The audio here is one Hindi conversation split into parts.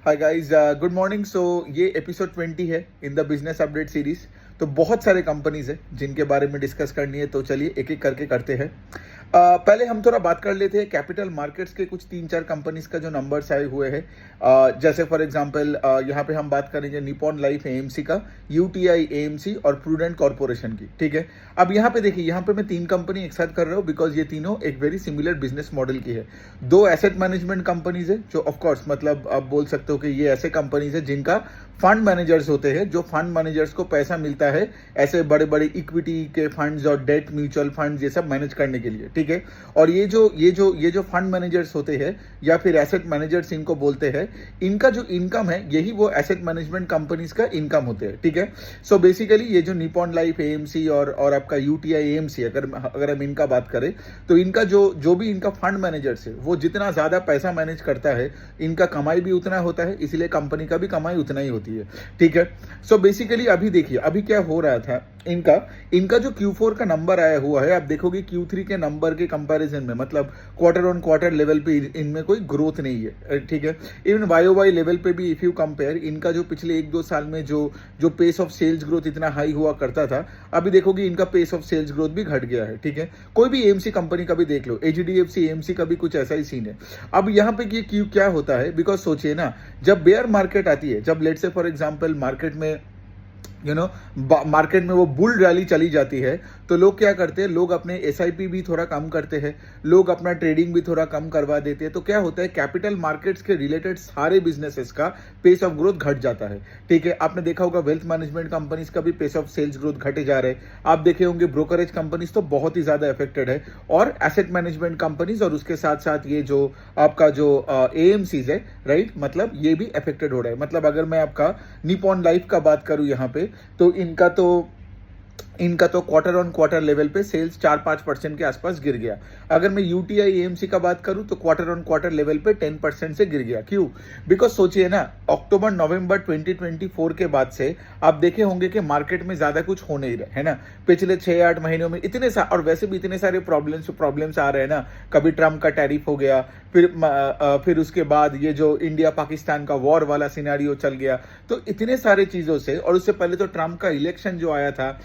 हाय गाइस, गुड मॉर्निंग। सो ये एपिसोड 20 है in the business update series. तो बहुत सारे कंपनीज है जिनके बारे में डिस्कस करनी है, तो चलिए एक एक करके करते हैं। पहले हम थोड़ा बात कर लेते हैं कैपिटल मार्केट्स के कुछ 3-4 कंपनीज का जो नंबर्स आए हुए हैं। जैसे फॉर एग्जांपल यहाँ पे हम बात करेंगे निपॉन लाइफ एएमसी का, यूटीआई एएमसी और प्रूडेंट कॉर्पोरेशन की। ठीक है, अब यहाँ पे देखिए, यहाँ पे मैं 3 कंपनी एक साथ कर रहा हूँ बिकॉज ये तीनों एक वेरी सिमिलर बिजनेस मॉडल की है। 2 एसेट मैनेजमेंट कंपनीज है जो ऑफकोर्स मतलब आप बोल सकते हो कि ये ऐसे कंपनीज है जिनका फंड मैनेजर्स होते हैं, जो फंड मैनेजर्स को पैसा मिलता है ऐसे बड़े बड़े इक्विटी के फंड्स और डेट म्यूचुअल फंड्स ये सब मैनेज करने के लिए। ठीक है, और ये जो फंड मैनेजर्स होते हैं या फिर एसेट मैनेजर्स इनको बोलते हैं, इनका जो इनकम है यही वो एसेट मैनेजमेंट कंपनीज का इनकम होते हैं। ठीक है, सो बेसिकली ये जो निपॉन लाइफ एएमसी और आपका यूटीआई एएमसी, अगर हम इनका बात करें तो इनका जो भी इनका फंड मैनेजर्स है वो जितना ज्यादा पैसा मैनेज करता है, इनका कमाई भी उतना होता है, इसलिए कंपनी का भी कमाई उतना ही होती है। ठीक है, सो बेसिकली अभी देखिए अभी क्या हो रहा था, इनका जो Q4 का नंबर आया हुआ है, आप देखोगे Q3 के नंबर के कंपैरिजन में मतलब क्वार्टर ऑन क्वार्टर लेवल पे इनमें कोई ग्रोथ नहीं है। ठीक है, इवन YOY लेवल पे भी इफ यू कंपेयर, इनका जो पिछले 1-2 साल में जो पेस ऑफ सेल्स ग्रोथ इतना हाई हुआ करता था, अभी देखोगे इनका पेस ऑफ सेल्स ग्रोथ भी घट गया है। ठीक है, कोई भी एएमसी कंपनी का भी देख लो, HDFC एएमसी का भी कुछ ऐसा ही सीन है। अब यहाँ पे ये क्या होता है, बिकॉज सोचिए ना, जब बेयर मार्केट आती है, जब let's say for example market में मार्केट में वो बुल रैली चली जाती है, तो लोग क्या करते हैं, लोग अपने एसआईपी भी थोड़ा कम करते हैं, लोग अपना ट्रेडिंग भी थोड़ा कम करवा देते हैं। तो क्या होता है, कैपिटल मार्केट्स के रिलेटेड सारे बिजनेसेस का पेस ऑफ ग्रोथ घट जाता है। ठीक है, आपने देखा होगा वेल्थ मैनेजमेंट कंपनीज का भी पेस ऑफ सेल्स ग्रोथ घटे जा रहे हैं। आप देखे होंगे ब्रोकरेज कंपनीज तो बहुत ही ज्यादा अफेक्टेड है, और एसेट मैनेजमेंट कंपनीज और उसके साथ साथ ये जो आपका जो एएमसीज है, राइट, मतलब ये भी अफेक्टेड हो रहा है। मतलब अगर मैं आपका निपॉन लाइफ का बात करूं यहाँ पे, तो इनका तो क्वार्टर ऑन क्वार्टर लेवल पे सेल्स 4-5% के आसपास गिर गया। अगर मैं यूटीआई एएमसी का बात करूं तो क्वार्टर ऑन क्वार्टर लेवल पे 10% से गिर गया। क्यों? बिकॉज सोचिए ना, अक्टूबर नवंबर 2024 के बाद से आप देखे होंगे कि मार्केट में ज्यादा कुछ हो नहीं रहा है ना। पिछले 6-8 महीनों में और वैसे भी इतने सारे प्रॉब्लम्स आ रहे हैं ना। कभी ट्रम्प का टैरिफ हो गया, फिर उसके बाद ये जो इंडिया पाकिस्तान का वॉर वाला सिनेरियो चल गया। तो इतने सारे चीजों से, और उससे पहले तो ट्रम्प का इलेक्शन जो आया था,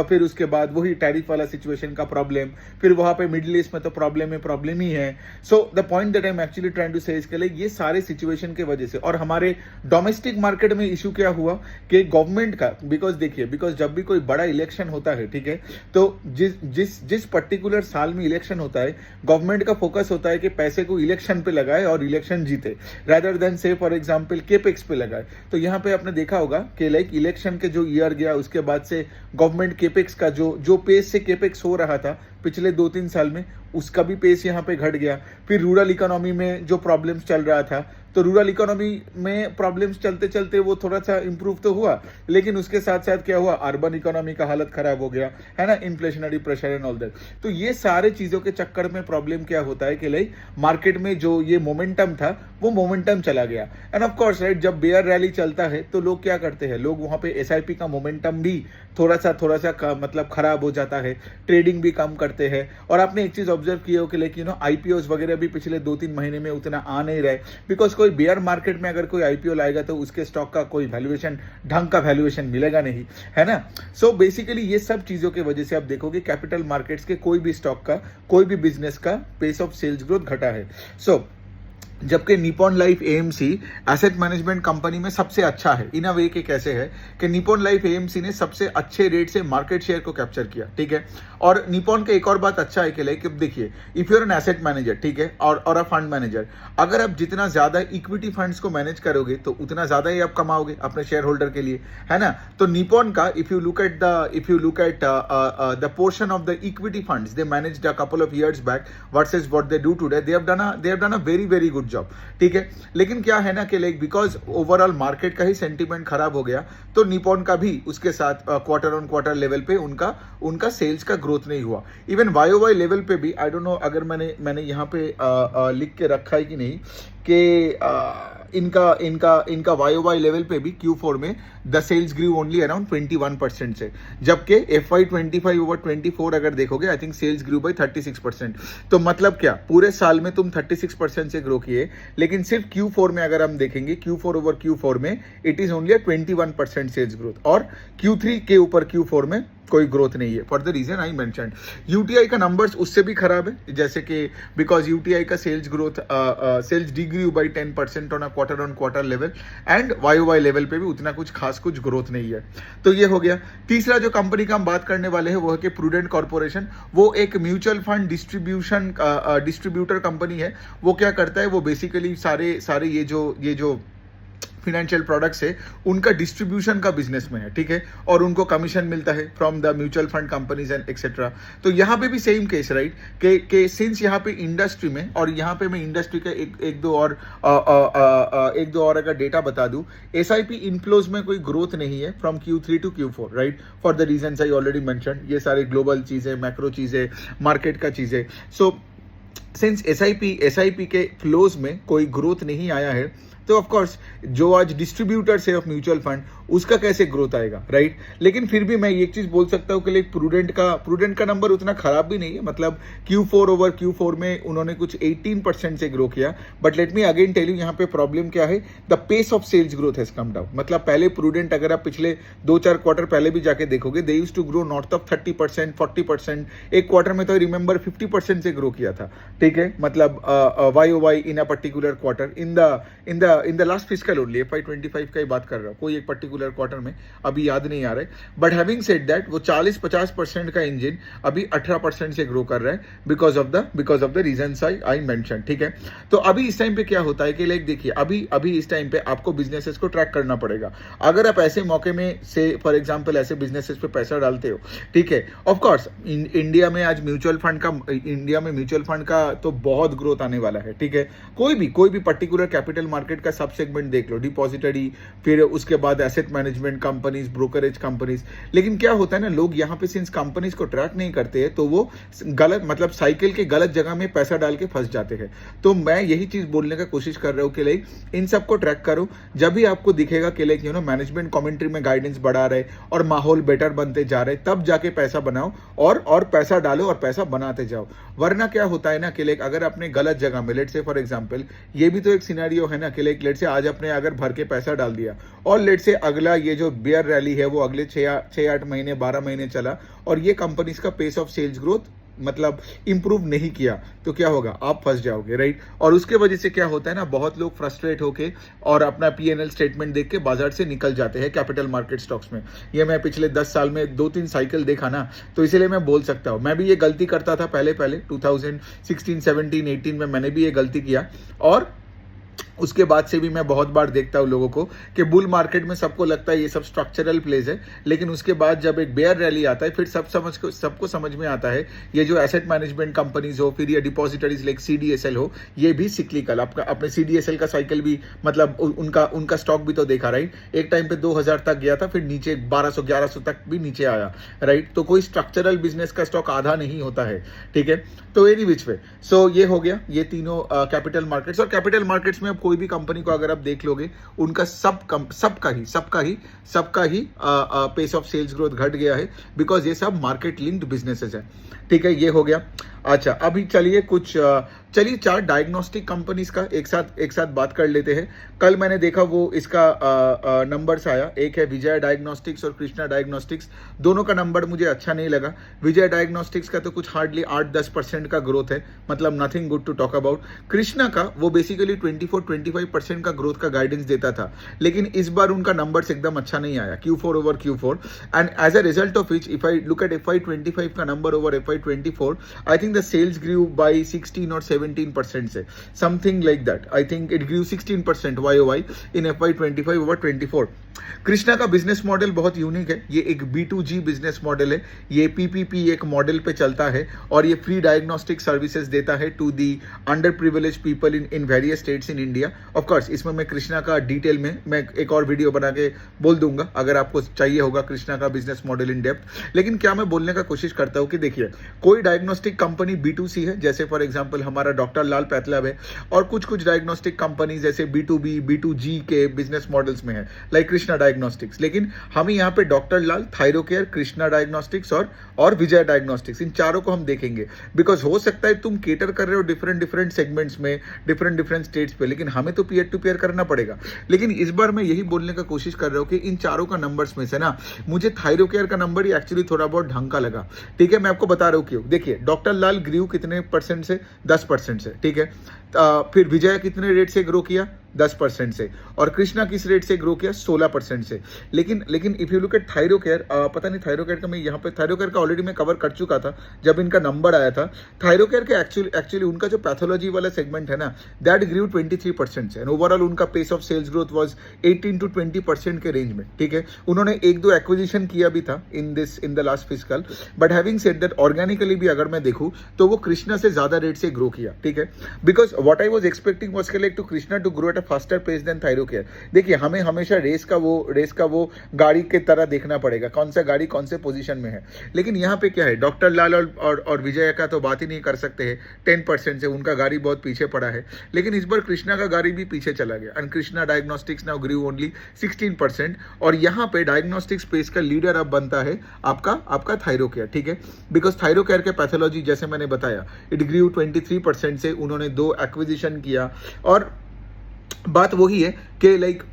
फिर उसके बाद वही टैरिफ वाला सिचुएशन का प्रॉब्लम, फिर वहां पे मिडिल ईस्ट में तो प्रॉब्लम ही है। So the point that I am actually trying to say, इसके लिए ये सारे सिचुएशन के वजह से, और हमारे डोमेस्टिक मार्केट में इशू क्या हुआ कि गवर्नमेंट का, बिकॉज जब भी कोई बड़ा इलेक्शन होता है, ठीक है, तो जिस पर्टिकुलर साल में इलेक्शन होता है, गवर्नमेंट का फोकस होता है कि पैसे को इलेक्शन पे लगाए और इलेक्शन जीते, रादर देन से फॉर एग्जांपल केपेक्स पे लगाए। तो यहाँ पे आपने देखा होगा कि लाइक इलेक्शन के जो ईयर गया, उसके बाद से गवर्नमेंट केपेक्स का जो पेस से केपेक्स हो रहा था पिछले 2-3 साल में, उसका भी पेस यहाँ पे घट गया। फिर रूरल इकोनॉमी में जो प्रॉब्लम्स चल रहा था, तो रूरल इकोनॉमी में प्रॉब्लम्स चलते चलते वो थोड़ा सा इंप्रूव तो हुआ, लेकिन उसके साथ साथ क्या हुआ, अर्बन इकोनॉमी का हालत खराब हो गया है ना, inflationary pressure and all that. तो ये सारे चीजों के चक्कर में प्रॉब्लम क्या होता है कि लाइक मार्केट में जो ये मोमेंटम था वो मोमेंटम चला गया। एंड ऑफ कोर्स राइट, जब बेयर रैली चलता है तो लोग क्या करते हैं, लोग वहां पे एसआईपी का मोमेंटम भी थोड़ा सा मतलब खराब हो जाता है, ट्रेडिंग भी कम करते हैं। और आपने एक चीज ऑब्जर्व किया हो कि लेकिन आईपीओ वगैरह भी पिछले 2-3 महीने में उतना आ नहीं रहे, बिकॉज कोई बेयर मार्केट में अगर कोई आईपीओ लाएगा तो उसके स्टॉक का कोई वैल्यूएशन, ढंग का वैल्यूएशन मिलेगा नहीं, है ना। सो बेसिकली ये सब चीजों की वजह से आप देखोगे कैपिटल मार्केट्स के कोई भी स्टॉक का, कोई भी बिजनेस का पेस ऑफ सेल्स ग्रोथ घटा है। सो जबकि Nippon life AMC asset management company में सबसे अच्छा है इन अ वे के, कैसे है कि निपॉन लाइफ एएमसी ने सबसे अच्छे रेट से मार्केट शेयर को कैप्चर किया। ठीक है, और निपॉन के एक और बात अच्छा है कि लाइक देखिए, if you're an asset manager, ठीक है, और अ फंड मैनेजर, अगर आप जितना ज्यादा इक्विटी फंड्स को मैनेज करोगे तो उतना ज्यादा ही आप कमाओगे अपने शेयर होल्डर के लिए, है ना। तो निपॉन का if you look at the portion of the equity funds they managed a couple of years back versus what they do today, they have done a very very good job. ठीक है, लेकिन क्या है ना कि लाइक बिकॉज ओवरऑल मार्केट का ही सेंटीमेंट खराब हो गया, तो निपॉन का भी उसके साथ क्वार्टर ऑन क्वार्टर लेवल पे उनका सेल्स का ग्रोथ नहीं हुआ। इवन YOY लेवल पे भी, आई डोंट नो अगर मैंने यहाँ पे लिख के रखा है कि नहीं, कि इनका इनका इनका YOY लेवल पे भी Q4 में the sales grew only around 21% से, जबकि FY25 ओवर 24 अगर देखोगे I think sales grew by 36%। तो मतलब क्या, पूरे साल में तुम 36% से ग्रो किए, लेकिन सिर्फ Q4 में अगर हम देखेंगे Q4 ओवर Q4 में it is only 21% sales growth, और Q3 के ऊपर Q4 में कोई ग्रोथ नहीं है, for the reason I mentioned. UTI का नंबर्स उससे भी खराब है, जैसे कि बिकॉज यूटीआई का sales growth sales degree by 10% on quarter level, and YOY level पे भी उतना कुछ खास कुछ ग्रोथ नहीं है। तो ये हो गया। तीसरा जो कंपनी का हम बात करने वाले हैं वो है कि प्रूडेंट कॉर्पोरेशन। वो एक म्यूचुअल फंड डिस्ट्रीब्यूटर कंपनी है। वो क्या करता है, वो बेसिकली सारे ये जो फिनेंशियल प्रोडक्ट्स है उनका डिस्ट्रीब्यूशन का बिजनेस में है, ठीक है, और उनको कमीशन मिलता है from the mutual fund companies and etcetera. तो यहाँ पे भी सेम केस, राइट, के सिंस यहाँ पे इंडस्ट्री में, और यहाँ पे मैं इंडस्ट्री का एक दो और अगर डेटा बता दूं, SIP इनफ्लोज में कोई ग्रोथ नहीं है from Q3 to Q4, right, for the reasons I already mention. ये सारे ग्लोबल चीजें, मैक्रो चीजें, मार्केट का चीजें। सो सिंस SIP के फ्लोज में कोई ग्रोथ नहीं आया है, तो ऑफ कोर्स जो आज डिस्ट्रीब्यूटर्स है ऑफ म्यूचुअल फंड उसका कैसे ग्रोथ आएगा, राइट। लेकिन फिर भी मैं एक चीज बोल सकता हूं कि लाइक प्रूडेंट का नंबर उतना खराब भी नहीं है, मतलब Q4 ओवर Q4 में उन्होंने कुछ 18% से ग्रो किया। But let me again tell you यहाँ पे प्रॉब्लम क्या है, the pace of sales growth has come down. मतलब पहले प्रूडेंट अगर आप पिछले 2-4 क्वार्टर पहले भी जाके देखोगे, they used to grow north of 30%, 40%। एक क्वार्टर में तो रिमेंबर 50% से ग्रो किया था, ठीक है, मतलब YOY in a particular quarter in the last fiscal only, FY25 का ही बात कर रहा हूँ, कोई एक पर्टिकुलर क्वार्टर में अभी याद नहीं आ रहा है। बट हैविंग सेड दैट, वो 40-50% का इंजन अभी 18% से ग्रो कर रहा है because of the reasons I mention, ठीक है। तो अभी इस टाइम पे क्या होता है कि लाइक देखिए, अभी इस टाइम पे आपको बिजनेसेस को ट्रैक करना पड़ेगा। अगर आप ऐसे मौके में से फॉर एग्जांपल ऐसे बिजनेसेस पे पैसा डालते हो, ठीक है, ऑफ कोर्स इंडिया में आज म्यूचुअल फंड का तो बहुत ग्रोथ आने वाला है, ठीक है। कोई भी पर्टिकुलर कैपिटल मार्केट का सब सेगमेंट देख लो, डिपॉजिटरी, फिर उसके बाद asset management companies, brokerage companies. लेकिन क्या होता है ना, लोग यहाँ पे सिंस कंपनीज को ट्रैक नहीं करते हैं, तो वो गलत, मतलब साइकिल के गलत जगह में पैसा डाल के फंस जाते हैं। तो मैं यही चीज बोलने का कोशिश कर रहा हूँ कि लाइक इन सबको ट्रैक करो। जब भी आपको दिखेगा कि लाइक मैनेजमेंट कमेंट्री में गाइडेंस बढ़ा रहे और माहौल बेटर बनते जा रहे, तब जाके पैसा बनाओ और पैसा डालो और पैसा बनाते जाओ। वरना क्या होता है ना कि लाइक अगर आपने गलत जगह में, लेट से फॉर एग्जांपल, ये भी तो एक सिनेरियो है ना कि लाइक लेट से आज आपने अगर भर के पैसा डाल दिया और लेट से अगला ये जो बेयर रैली है वो अगले 6-8 महीने 12 महीने चला और ये कंपनीज का पेस ऑफ सेल्स ग्रोथ मतलब इंप्रूव नहीं किया, तो क्या होगा, आप फंस जाओगे, राइट। और उसके वजह से क्या होता है ना, बहुत लोग फ्रस्ट्रेट होके और अपना P&L स्टेटमेंट देख के बाजार से निकल जाते हैं कैपिटल मार्केट स्टॉक्स में। ये मैं पिछले 10 साल में 2-3 साइकिल देखा ना, तो इसलिए मैं बोल सकता हूँ। मैं भी ये गलती करता था पहले 2016, 17, 18 में मैंने भी ये गलती किया, और उसके बाद से भी मैं बहुत बार देखता हूँ लोगों को कि बुल मार्केट में सबको लगता है ये सब स्ट्रक्चरल प्लेज है, लेकिन उसके बाद जब एक बेयर रैली आता है फिर सबको समझ में आता है ये जो एसेट मैनेजमेंट कंपनीज हो, फिर ये डिपॉजिटरीज लाइक CDSL हो, ये भी सिक्लिकल। आपका अपने CDSL का साइकिल भी, मतलब उनका स्टॉक भी तो देखा, राइट। एक टाइम पे 2000 तक गया था, फिर नीचे 1200-1100 तक भी नीचे आया, राइट। तो कोई स्ट्रक्चरल बिजनेस का स्टॉक आधा नहीं होता है, ठीक है। तो एनी विच वे, सो ये हो गया ये तीनों कैपिटल मार्केट्स। और कैपिटल मार्केट्स में कोई भी कंपनी को अगर आप देख लोगे, उनका सबका ही पेस ऑफ सेल्स ग्रोथ घट गया है, बिकॉज ये सब मार्केट लिंक्ड बिजनेसेस है, ठीक है। ये हो गया। अच्छा, अभी चलिए 4 डायग्नोस्टिक कंपनीज का एक साथ बात कर लेते हैं। कल मैंने देखा वो इसका नंबर्स आया, एक है विजय डायग्नोस्टिक्स और कृष्णा डायग्नोस्टिक्स। दोनों का नंबर मुझे अच्छा नहीं लगा। विजय डायग्नोस्टिक्स का तो कुछ हार्डली 8-10% का ग्रोथ है, मतलब nothing good to talk about. Krishna का वो बेसिकली 24-25% का ग्रोथ का गाइडेंस देता था, लेकिन इस बार उनका नंबर्स एकदम अच्छा नहीं आया Q4 over Q4, and as a result of which if I look at FY25 का number over FY24, I think the sales grew by 16 और 17% से, something like that. I think it grew 16% YOY in FY25 over 24। Krishna का बिजनेस मॉडल बहुत यूनिक है। ये एक B2G बिजनेस मॉडल है। ये PPP एक मॉडल पे चलता है और ये फ्री डायग्नोस्टिक सर्विसेज देता है to the underprivileged people in various states in India. Of course इसमें मैं कृष्णा का डिटेल में मैं एक और वीडियो बना के बोल दूंगा अगर आपको चाहिए होगा कृष्णा का बिजनेस मॉडल इन डेप्थ। लेकिन क्या मैं बोलने का कोशिश करता हूँ कि देखिए, कोई डायग्नोस्टिक कंपनी B2C है, जैसे फॉर एग्जाम्पल हमारा हमारा डॉक्टर लाल पैथलैब है, और कुछ कुछ डायग्नोस्टिक कंपनीज जैसे B2B B2G के बिजनेस मॉडल्स में है, लाइक कृष्णा डायग्नोस्टिक्स। लेकिन हम यहाँ पे डॉक्टर लाल, थायरोकेयर, कृष्णा डायग्नोस्टिक्स और विजय डायग्नोस्टिक्स, इन चारों को हम देखेंगे। बिकॉज हो सकता है तुम केटर कर रहे हो डिफरेंट डिफरेंट सेगमेंट्स में, डिफरेंट स्टेट्स पे, लेकिन हमें तो पीयर टू पीयर करना पड़ेगा। लेकिन इस बार मैं यही बोलने का कोशिश कर रहा हूँ कि इन चारों का नंबर्स में से ना मुझे थायरोकेयर का नंबर ही एक्चुअली थोड़ा बहुत ढंग का लगा। ठीक है, मैं आपको बता रहा हूँ क्यों। देखिए, डॉक्टर लाल ग्रीव कितने परसेंट से? 10% से। ठीक है, फिर विजय कितने रेट से ग्रो किया? 10% से। और कृष्णा किस रेट से ग्रो किया? 16% से। लेकिन if you look eight Thyrocare, पता नहीं थायरोकेयर का मैं यहाँ पे, थायरोकेयर का ऑलरेडी मैं कवर कर चुका था जब इनका नंबर आया था। थायरोकेयर के एक्चुअली उनका जो पैथोलॉजी वाला सेगमेंट है ना, दैट ग्रीव 23% से, एंड ओवरऑल उनका pace of sales growth was 18 to 20% के रेंज में। ठीक है, उन्होंने 1-2 एक्विजिशन किया भी था इन the last fiscal, but having said that organically भी अगर मैं देखूँ तो वो कृष्णा से ज्यादा रेट से ग्रो किया। ठीक है, because what I was expecting was like to Krishna to grow at a faster pace than Thyrocare. देखिए, हमें हमेशा रेस का वो गाड़ी की तरह देखना पड़ेगा, कौन सा गाड़ी कौन से पोजीशन में है। लेकिन यहाँ पे क्या है, डॉक्टर लाल और विजय का तो बात ही नहीं कर सकते हैं, 10% से उनका गाड़ी बहुत पीछे पड़ा है। लेकिन इस बार कृष्णा का गाड़ी भी पीछे चला गया, and Krishna diagnostics now grew only 16%। और यहाँ पे डायग्नोस्टिक स्पेस का लीडर अब बनता है आपका थायरोकेयर। ठीक है, बिकॉज थायरोकेयर के पैथोलॉजी जैसे मैंने बताया, इट ग्रीव 23% से, उन्होंने 2 एक्विजिशन किया। और बात वही है कि लाइक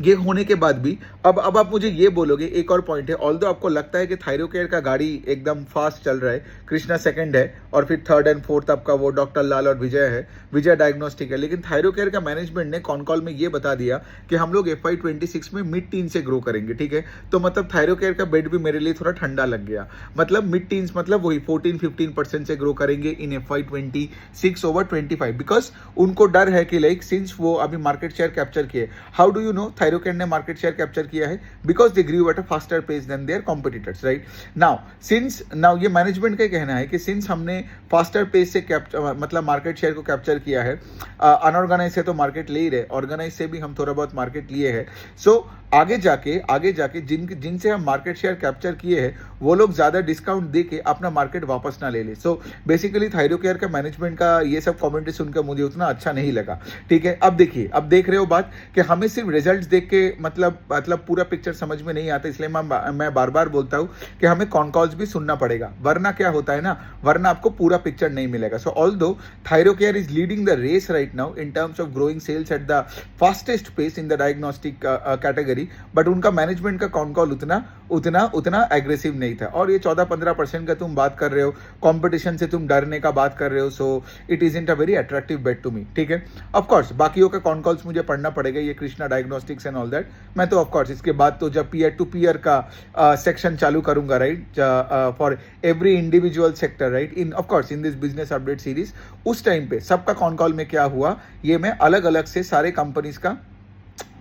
ये होने के बाद भी अब आप मुझे ये बोलोगे, एक और पॉइंट है, ऑल्दो आपको लगता है कि थायरोकेयर का गाड़ी एकदम फास्ट चल रहा है, कृष्णा सेकंड है और फिर थर्ड एंड फोर्थ आपका वो डॉक्टर लाल और विजय है, विजय डायग्नोस्टिक है। लेकिन थायरोकेयर का मैनेजमेंट ने कॉन कॉल में ये बता दिया कि हम लोग FY26 में मिड टीन से ग्रो करेंगे। ठीक है, तो मतलब थायरोकेयर का बेड भी मेरे लिए थोड़ा ठंडा लग गया। मतलब मिड टीन्स मतलब वही 14-15% से ग्रो करेंगे इन FY26 ओवर 25, बिकॉज उनको डर है कि लाइक सिंस वो अभी मार्केट शेयर कैप्चर किए। How do you know Thyrocare ने मार्केट शेयर कैप्चर किया है? Because they grew at a faster pace than their competitors, right? Now ये मैनेजमेंट का कहना है कि सिंस हमने फास्टर पेस से मतलब मार्केट शेयर को कैप्चर किया है, अनऑर्गेनाइज से तो मार्केट ले ही रहे, ऑर्गेनाइज से भी हम थोड़ा बहुत मार्केट लिए हैं। सो आगे जाके जिनसे हम मार्केट शेयर कैप्चर किए हैं वो लोग ज्यादा डिस्काउंट दे के अपना मार्केट वापस ना ले ले। सो बेसिकली थायरोकेयर का मैनेजमेंट का ये सब कमेंट्री सुनकर मुझे उतना अच्छा नहीं लगा। ठीक है, अब देखिए, अब देख रहे हो बात कि हमें सिर्फ रिजल्ट्स देख के मतलब पूरा पिक्चर समझ में नहीं आता, इसलिए मैं बार बार बोलता हूँ कि हमें कॉन कॉल्स भी सुनना पड़ेगा, वरना क्या होता है ना, वरना आपको पूरा पिक्चर नहीं मिलेगा। So although Thyrocare is leading the race right now in terms of growing sales at the fastest pace in the diagnostic category, but उनका मैनेजमेंट का कॉन कॉल उतना एग्रेसिव नहीं था। और ये 14-15% का तुम बात कर रहे हो, कंपटीशन से तुम डरने का बात कर रहे हो, so it is in a very attractive bet to me. ठीक है, ऑफ कोर्स बाकियों का कॉन कॉल्स मुझे पढ़ना पड़ेगा, ये Krishna diagnostics and all that. मैं तो ऑफ कोर्स इसके बाद तो जब पीयर टू पीयर का सेक्शन चालू करूंगा, right, for every individual sector, right, in of course in this business update series, उस टाइम पे सबका कॉन कॉल में क्या हुआ ये मैं अलग अलग से सारे कंपनीज का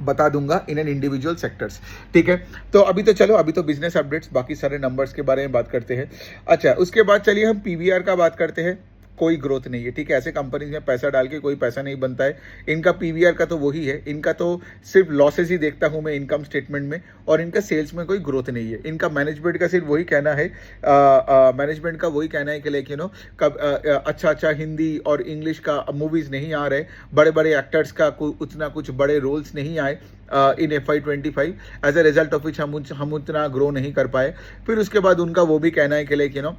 बता दूंगा इन एन इंडिविजुअल सेक्टर्स। ठीक है, तो अभी तो बिजनेस अपडेट्स, बाकी सारे नंबर्स के बारे में बात करते हैं। अच्छा, उसके बाद चलिए हम PVR का बात करते हैं। कोई ग्रोथ नहीं है। ठीक है, ऐसे कंपनीज में पैसा डाल के कोई पैसा नहीं बनता है। इनका PVR का तो वही है, इनका तो सिर्फ लॉसेस ही देखता हूं मैं इनकम स्टेटमेंट में, और इनका सेल्स में कोई ग्रोथ नहीं है। इनका मैनेजमेंट का सिर्फ वही कहना है, मैनेजमेंट का वही कहना है कि लाइक यू नो कब अच्छा हिंदी और इंग्लिश का मूवीज नहीं आ रहे, बड़े बड़े एक्टर्स का उतना कुछ बड़े रोल्स नहीं आए in FY25, as a result of which हम उतना ग्रो नहीं कर पाए। फिर उसके बाद उनका वो भी कहना है कि लाइक यू नो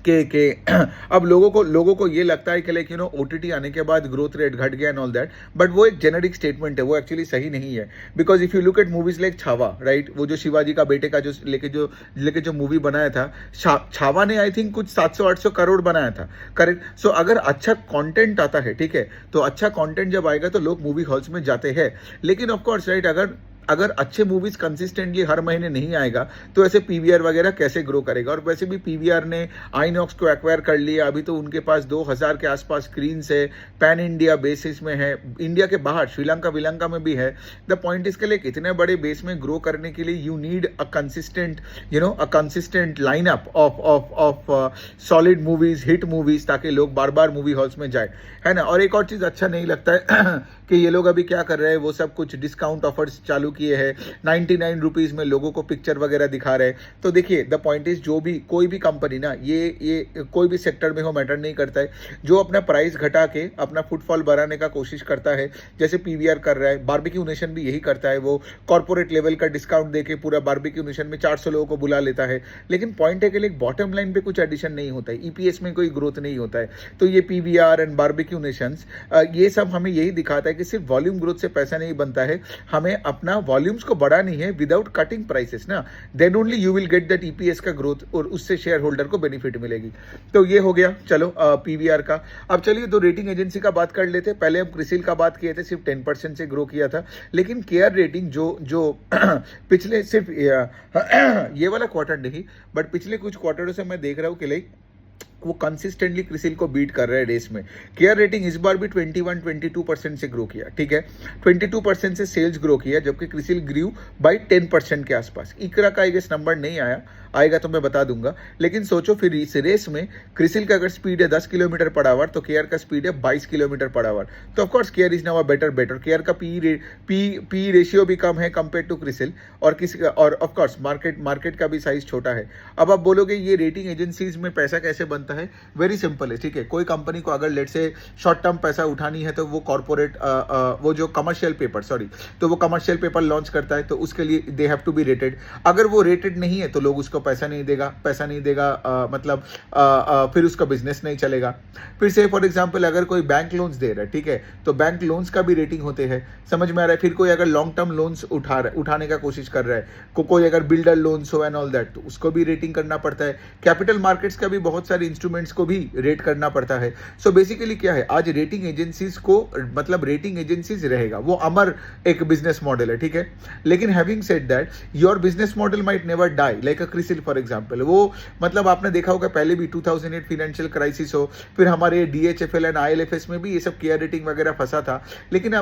के अब लोगों को ये लगता है कि लाइक यू नो OTT आने के बाद ग्रोथ रेट घट गया एंड ऑल दैट, बट वो एक जेनेरिक स्टेटमेंट है, वो एक्चुअली सही नहीं है। Because if you look at movies like Chhaava, right, वो जो शिवाजी का बेटे का जो लेके जो मूवी बनाया था छावा ने, आई थिंक कुछ 700-800 करोड़ बनाया था, करेक्ट। सो अगर अच्छा कंटेंट आता है, ठीक है, तो अच्छा कंटेंट जब आएगा तो लोग मूवी हॉल्स में जाते हैं। लेकिन ऑफ कोर्स राइट, अगर अच्छे मूवीज कंसिस्टेंटली हर महीने नहीं आएगा तो ऐसे PVR वगैरह कैसे ग्रो करेगा। और वैसे भी PVR ने आइनॉक्स को एक्वायर कर लिया, अभी तो उनके पास 2000 के आसपास स्क्रीन है, पैन इंडिया बेसिस में है, इंडिया के बाहर श्रीलंका में भी है। द पॉइंट इसके लिए इतने बड़े बेस में ग्रो करने के लिए you need a consistent lineup of solid movies, hit movies, ताकि लोग बार बार मूवी हॉल्स में जाए, है ना। और एक और चीज अच्छा नहीं लगता है कि ये लोग अभी क्या कर रहे हैं, वो सब कुछ डिस्काउंट ऑफर्स चालू किए हैं, 99 रुपीज़ में लोगों को पिक्चर वगैरह दिखा रहे हैं। तो देखिए द पॉइंट इज, जो भी कोई भी कंपनी ना, ये कोई भी सेक्टर में हो मैटर नहीं करता है, जो अपना प्राइस घटा के अपना फुटफॉल बढ़ाने का कोशिश करता है, जैसे पीवीआर कर रहा है, बारबेक्यू नेशन भी यही करता है, वो कॉर्पोरेट लेवल का डिस्काउंट देके पूरा बारबेक्यू नेशन में 400 लोगों को बुला लेता है। लेकिन पॉइंट है कि बॉटम लाइन पे कुछ एडिशन नहीं होता है, ईपीएस में कोई ग्रोथ नहीं होता है। तो ये पीवीआर एंड बारबेक्यू नेशंस, ये सब हमें यही दिखाता है कि सिर्फ वॉल्यूम ग्रोथ से पैसा नहीं बनता है, हमें अपना वॉल्यूम्स को बढ़ानी है विदाउट कटिंग प्राइसेस ना, then only you will get that EPS का ग्रोथ, और उससे शेयर होल्डर को बेनिफिट मिलेगी। तो ये हो गया चलो पीवीआर का। अब चलिए दो रेटिंग एजेंसी का बात कर लेते हैं। पहले हम क्रिसिल का बात किए थे, सिर्फ 10% से ग्रो किया था, लेकिन केयर रेटिंग जो पिछले सिर्फ ये वाला क्वार्टर नहीं, बट पिछले कुछ क्वार्टरों से मैं देख रहा हूँ कि लाइक वो कंसिस्टेंटली क्रिसिल को बीट कर रहा है रेस में। केयर रेटिंग इस बार भी 21-22% से ग्रो किया, ठीक है, 22% से सेल्स ग्रो किया, जबकि क्रिसिल ग्रू बाई 10% के आसपास। इकरा का आई गेस नंबर नहीं आएगा तो मैं बता दूंगा, लेकिन सोचो फिर इस रेस में क्रिसिल का अगर स्पीड है 10 किलोमीटर पर आवर, तो केयर का स्पीड है 22 किलोमीटर पर आवर। तो of course care is now a better care का पी रेशियो भी कम है कंपेयर टू क्रिसिल, और ऑफकोर्स मार्केट का भी साइज छोटा है। अब आप बोलोगे ये रेटिंग एजेंसीज में पैसा कैसे बनता है? वेरी सिंपल है, ठीक है। कोई कंपनी को अगर लेट से शॉर्ट टर्म पैसा उठानी है, तो वो कॉर्पोरेट वो जो कमर्शियल पेपर लॉन्च करता है, तो उसके लिए they have to be rated. अगर वो रेटेड नहीं है तो लोग उसको पैसा नहीं देगा, मतलब फिर उसका बिजनेस नहीं चलेगा। फिर से फॉर एग्जांपल अगर कोई बैंक लोन्स दे रहा है, ठीक है, तो बैंक लोन्स का भी रेटिंग होते हैं, समझ में आ रहा है। फिर कोई अगर लॉन्ग टर्म लोन्स उठाने का कोशिश कर रहा है, कोई अगर बिल्डर लोन्स हो एंड ऑल दैट, तो उसको भी रेटिंग करना पड़ता है। कैपिटल मार्केट्स का भी बहुत सारे इंस्ट्रूमेंट्स को भी रेट करना पड़ता है। सो बेसिकली क्या है, आज रेटिंग एजेंसीज को, मतलब रेटिंग एजेंसीज रहेगा, वो अमर एक बिजनेस मॉडल है, ठीक है। लेकिन having said that, your business model might never die like a CRISIL for example. वो मतलब आपने देखा होगा पहले भी 2008 फाइनेंशियल क्राइसिस हो, फिर हमारे डीएचएफएल एंड आईएलएफएस में भी ये सब केयर रेटिंग वगैरह फंसा था। लेकिन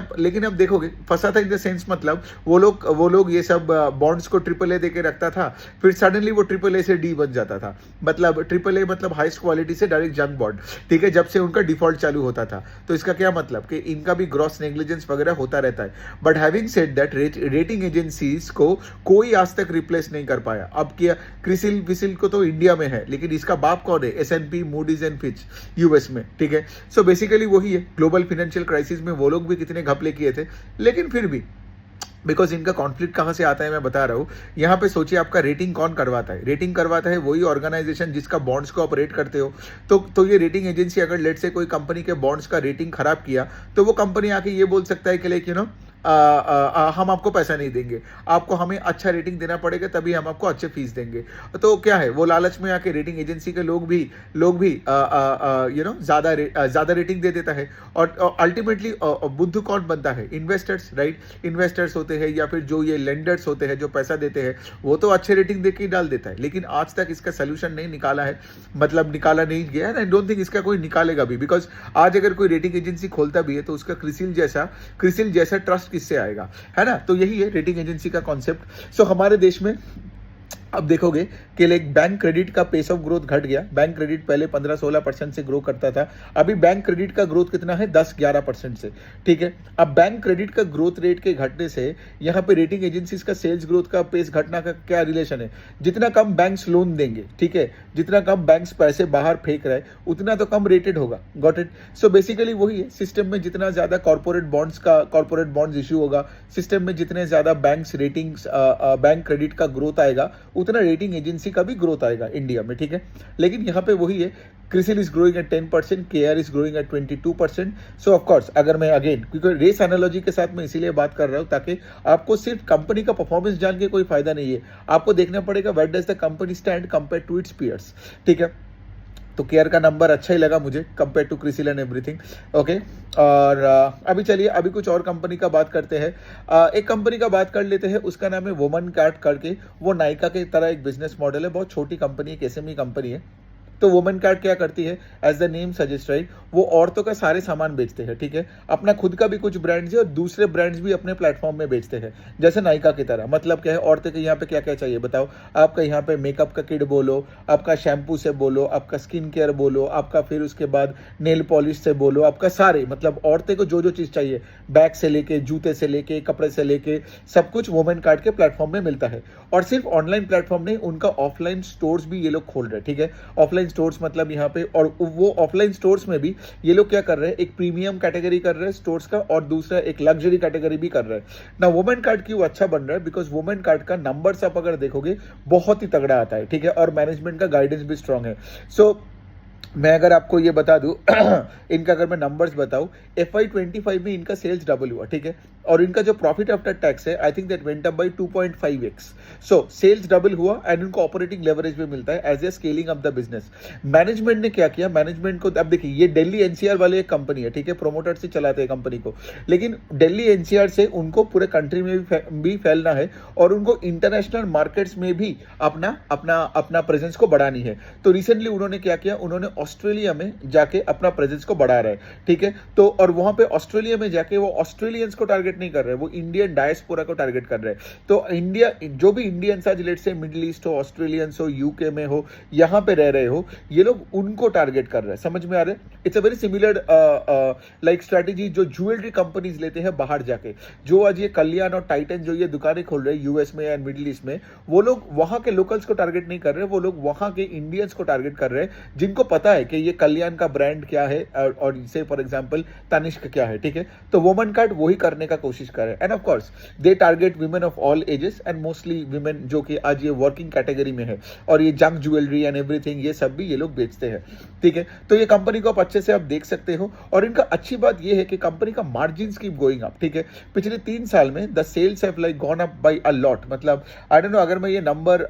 अब देखोगे फंसा था इन द सेंस, मतलब वो लोग ये सब बॉन्ड्स को AAA देके रखता था, फिर सडनली वो AAA से डी बन जाता था, मतलब AAA मतलब हाईएस्ट क्वालिटी से डायरेक्ट जंक बॉन्ड, ठीक है, जब से उनका डिफॉल्ट चालू होता था। तो इसका क्या मतलब कि इनका भी ग्रॉस नेग्लिजेंस वगैरह होता रहता है। But having said that, rating agencies को कोई आज तक रिप्लेस नहीं कर पाया। अब क्या, क्रिसिल को तो इंडिया में है, लेकिन इसका बाप कौन है? S&P, Moody's and Fitch US में, ठीक है। सो बेसिकली वही है, ग्लोबल फाइनेंशियल क्राइसिस में वो लोग भी कितने घपले किए थे, लेकिन फिर भी बिकॉज इनका कॉन्फ्लिक्ट कहाँ से आता है मैं बता रहा हूँ। यहाँ पे सोचिए, आपका रेटिंग कौन करवाता है? रेटिंग करवाता है वही ऑर्गेनाइजेशन जिसका बॉन्ड्स को ऑपरेट करते हो। तो ये रेटिंग एजेंसी अगर लेट से कोई कंपनी के बॉन्ड्स का रेटिंग खराब किया, तो वो कंपनी आके ये बोल सकता है कि लाइक हम आपको पैसा नहीं देंगे, आपको हमें अच्छा रेटिंग देना पड़ेगा, तभी हम आपको अच्छे फीस देंगे। तो क्या है, वो लालच में आके रेटिंग एजेंसी के लोग भी ज़्यादा रेटिंग दे देता है। और अल्टीमेटली बुद्ध कौन बनता है? Investors, right. इन्वेस्टर्स होते हैं या फिर जो ये लेंडर्स होते हैं जो पैसा देते हैं, वो तो अच्छे रेटिंग दे के ही डाल देता है। लेकिन आज तक इसका सोल्यूशन नहीं निकाला है, मतलब निकाला नहीं गया है। आई डोंट थिंक इसका कोई निकालेगा भी, बिकॉज आज अगर कोई रेटिंग एजेंसी खोलता भी है तो उसका क्रिसिल जैसा ट्रस्ट किससे आएगा, है ना। तो यही है रेटिंग एजेंसी का कॉन्सेप्ट। सो हमारे देश में अब देखोगे कि लाइक बैंक क्रेडिट का पेस ऑफ ग्रोथ घट गया। बैंक क्रेडिट पहले 15-16% से ग्रो करता था, अभी बैंक क्रेडिट का ग्रोथ कितना है? 10-11% से, ठीक है। अब बैंक क्रेडिट का ग्रोथ रेट के घटने से यहाँ पे रेटिंग एजेंसीज का सेल्स ग्रोथ का पेस घटना का क्या रिलेशन है? जितना कम बैंक्स लोन देंगे, ठीक है, जितना कम बैंक्स पैसे बाहर फेंक रहे, उतना तो कम रेटेड होगा। Got it. सो बेसिकली वही है, सिस्टम में जितना ज्यादा कॉर्पोरेट बॉन्ड्स इश्यू होगा, सिस्टम में जितने ज्यादा बैंक क्रेडिट का ग्रोथ आएगा, उतना रेटिंग एजेंसी का भी ग्रोथ आएगा इंडिया में, ठीक है। लेकिन यहाँ पे वही है, CRISIL is growing at 10%, KR is growing at 22%। So of course अगर मैं अगेन, क्योंकि रेस एनालॉजी के साथ मैं इसीलिए बात कर रहा हूँ ताकि आपको सिर्फ कंपनी का परफॉर्मेंस जान के कोई फायदा नहीं है, आपको देखना पड़ेगा where does the company stand compare to its peers, ठीक है। तो केयर का नंबर अच्छा ही लगा मुझे compare to CRISIL and everything, okay. और अभी चलिए अभी कुछ और कंपनी का बात करते हैं। एक कंपनी का बात कर लेते हैं, उसका नाम है वुमन कार्ट करके। वो नायका के तरह एक बिजनेस मॉडल है, बहुत छोटी कंपनी है, एक एसएमई कंपनी है। तो वुमेन कार्ड क्या करती है, as the name suggest right, वो औरतों का सारे सामान बेचते हैं, ठीक है। अपना खुद का भी कुछ ब्रांड्स है और दूसरे ब्रांड्स भी अपने प्लेटफॉर्म में बेचते हैं, जैसे नायका की तरह। मतलब क्या है, औरतें के यहाँ पे क्या क्या चाहिए बताओ, आपका यहाँ पे मेकअप का किट बोलो, आपका शैम्पू से बोलो, आपका स्किन केयर बोलो, आपका फिर उसके बाद नेल पॉलिश से बोलो, आपका सारे मतलब औरतें को जो जो चीज़ चाहिए, बैग से लेके, जूते से लेके, कपड़े से लेके, सब कुछ वुमेन कार्ड के प्लेटफॉर्म में मिलता है। और सिर्फ ऑनलाइन प्लेटफॉर्म नहीं, उनका ऑफलाइन स्टोर्स भी ये लोग खोल रहे हैं, ठीक है। ऑफलाइन स्टोर्स मतलब यहाँ पे, और वो ऑफलाइन स्टोर्स में भी ये लोग क्या कर रहे हैं, एक प्रीमियम कैटेगरी कर रहे हैं स्टोर्स का, और दूसरा एक लग्जरी कैटेगरी भी कर रहे हैं ना। वुमेन कार्ड क्यों अच्छा बन रहा है, बिकॉज वुमेन कार्ड का नंबर्स आप अगर देखोगे बहुत ही तगड़ा आता है, ठीक है, और मैनेजमेंट का गाइडेंस भी स्ट्रांग है। सो मैं अगर आपको ये बता दूं इनका अगर मैं नंबर्स बताऊं, FY25 में इनका सेल्स डबल हुआ, ठीक है, और इनका जो प्रॉफिट आफ्टर टैक्स है, I think that went up by 2.5x। So sales double हुआ एंड इनको ऑपरेटिंग लेवरेज भी मिलता है as a scaling of the business. Management ने क्या किया, मैनेजमेंट को अब देखिए, ये दिल्ली NCR वाले एक कंपनी है, ठीक है, प्रोमोटर से चलाते हैं कंपनी को, लेकिन दिल्ली NCR से उनको पूरे कंट्री में भी फैलना है और उनको इंटरनेशनल मार्केट्स में भी अपना अपना अपना प्रेजेंस को बढ़ानी है। तो रिसेंटली उन्होंने क्या किया, उन्होंने ऑस्ट्रेलिया में जाके अपना प्रेजेंस को बढ़ा रहे हैं, ठीक है। तो और वहां पे ऑस्ट्रेलिया में जाके वो ऑस्ट्रेलियंस को टारगेट नहीं कर रहे, वो इंडियन डायस्पोरा को टारगेट कर रहे हैं। तो इंडिया, जो भी इंडियंस आज लेट से मिडिल ईस्ट हो, ऑस्ट्रेलियंस हो, यूके में हो, यहाँ पे रह रहे हो, ये लोग उनको टारगेट कर रहे हैं, समझ में आ रहा है। It's a very similar like strategy जो ज्वेलरी कंपनीज लेते हैं बाहर जाके। जो आज ये कल्याण और टाइटन जो ये दुकानें खोल रहे हैं यूएस में एंड मिडिल ईस्ट में, वो लोग वहां के लोकल्स को टारगेट नहीं कर रहे, वो लोग वहां के इंडियंस को टारगेट कर रहे हैं, जिनको पता है कि ये कल्याण का ब्रांड क्या है और इसे फॉर एग्जांपल तनिष्क क्या है, ठीक है। तो वुमेन कार्ड वही करने का कोशिश कर रहे हैं end of course they target women of all ages and mostly women जो कि आज ये वर्किंग कैटेगरी में है, और ये जंक ज्वेलरी एंड एवरीथिंग ये सब भी ये लोग बेचते हैं, ठीक है। तो ये कंपनी को आप अच्छे से आप देख सकते हो, और इनका अच्छी बात ये है कि कंपनी का मार्जिन कीप गोइंग अप, ठीक है। पिछले 3 साल में the cells have like gone up by a lot. मतलब आई डोंट नो अगर मैं ये नंबर